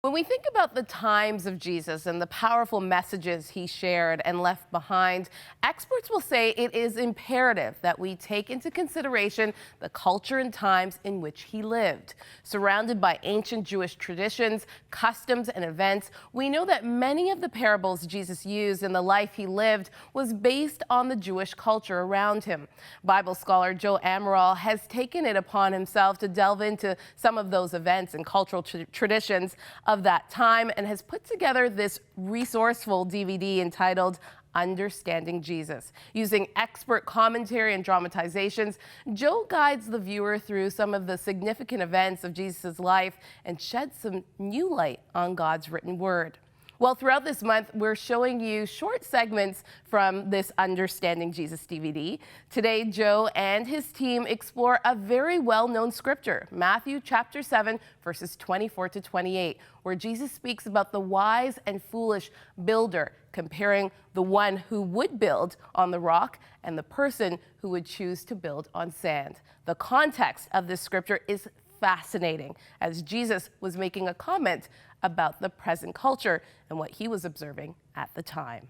When we think about the times of Jesus and the powerful messages he shared and left behind, experts will say it is imperative that we take into consideration the culture and times in which he lived. Surrounded by ancient Jewish traditions, customs, and events, we know that many of the parables Jesus used in the life he lived was based on the Jewish culture around him. Bible scholar Joe Amaral has taken it upon himself to delve into some of those events and cultural traditions of that time and has put together this resourceful DVD entitled Understanding Jesus. Using expert commentary and dramatizations, Joe guides the viewer through some of the significant events of Jesus' life and sheds some new light on God's written word. Well, throughout this month, we're showing you short segments from this Understanding Jesus DVD. Today, Joe and his team explore a very well-known scripture, Matthew chapter 7, verses 24 to 28, where Jesus speaks about the wise and foolish builder, comparing the one who would build on the rock and the person who would choose to build on sand. The context of this scripture is fascinating, as Jesus was making a comment about the present culture and what he was observing at the time.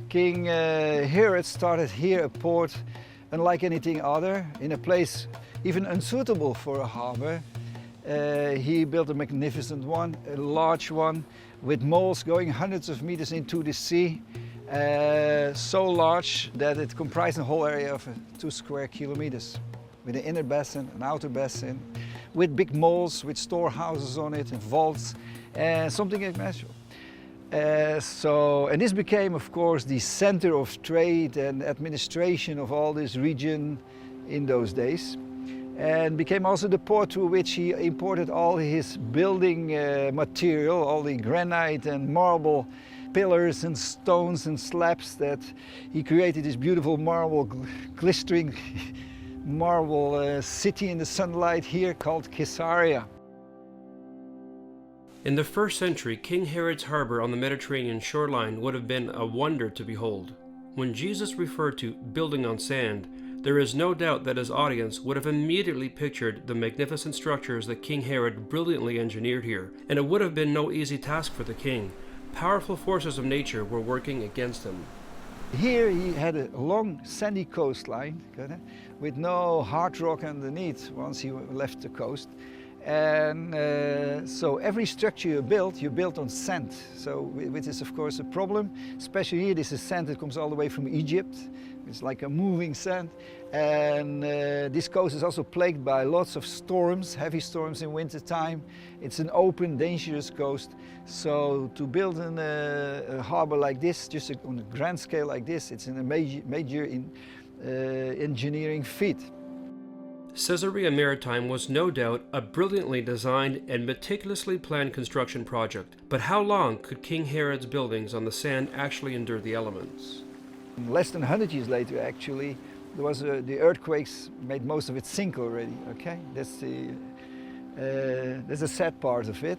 King Herod started here a port unlike anything other, in a place even unsuitable for a harbor. He built a magnificent one, a large one, with moles going hundreds of meters into the sea. So large that it comprised a whole area of 2 square kilometers, with an inner basin, an outer basin, with big moles, with storehouses on it, and vaults, something immeasurable. And this became, of course, the center of trade and administration of all this region in those days, and became also the port through which he imported all his building material, all the granite and marble pillars and stones and slabs that he created, this beautiful marble, glistering marble city in the sunlight here called Caesarea. In the 1st century, King Herod's harbor on the Mediterranean shoreline would have been a wonder to behold. When Jesus referred to building on sand, there is no doubt that his audience would have immediately pictured the magnificent structures that King Herod brilliantly engineered here, and it would have been no easy task for the king. Powerful forces of nature were working against him. Here he had a long sandy coastline with no hard rock underneath once he left the coast. And so every structure you built on sand, so which is of course a problem. Especially here, this is sand that comes all the way from Egypt. It's like a moving sand. And this coast is also plagued by lots of storms, heavy storms in winter time. It's an open, dangerous coast. So to build a harbor like this, just on a grand scale like this, it's a major engineering feat. Caesarea Maritime was no doubt a brilliantly designed and meticulously planned construction project. But how long could King Herod's buildings on the sand actually endure the elements? Less than 100 years later, actually, there was the earthquakes made most of it sink already. Okay, that's the sad part of it.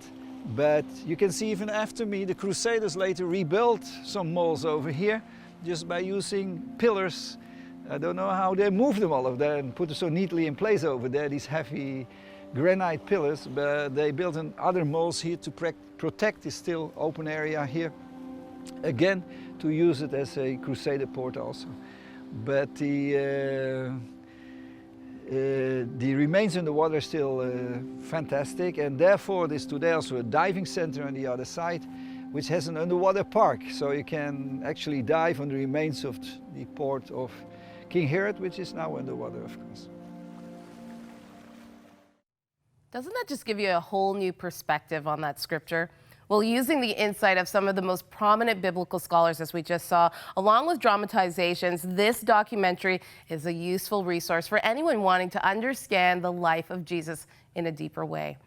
But you can see even after me, the Crusaders later rebuilt some moles over here just by using pillars. I don't know how they moved them all of there and put them so neatly in place over there, these heavy granite pillars, but they built other moles here to protect this still open area here. Again, to use it as a Crusader port also. But the remains in the water are still fantastic, and therefore there's today also a diving center on the other side, which has an underwater park, so you can actually dive on the remains of the port of King Herod, which is now underwater, of course. Doesn't that just give you a whole new perspective on that scripture? Well, using the insight of some of the most prominent biblical scholars, as we just saw, along with dramatizations, this documentary is a useful resource for anyone wanting to understand the life of Jesus in a deeper way.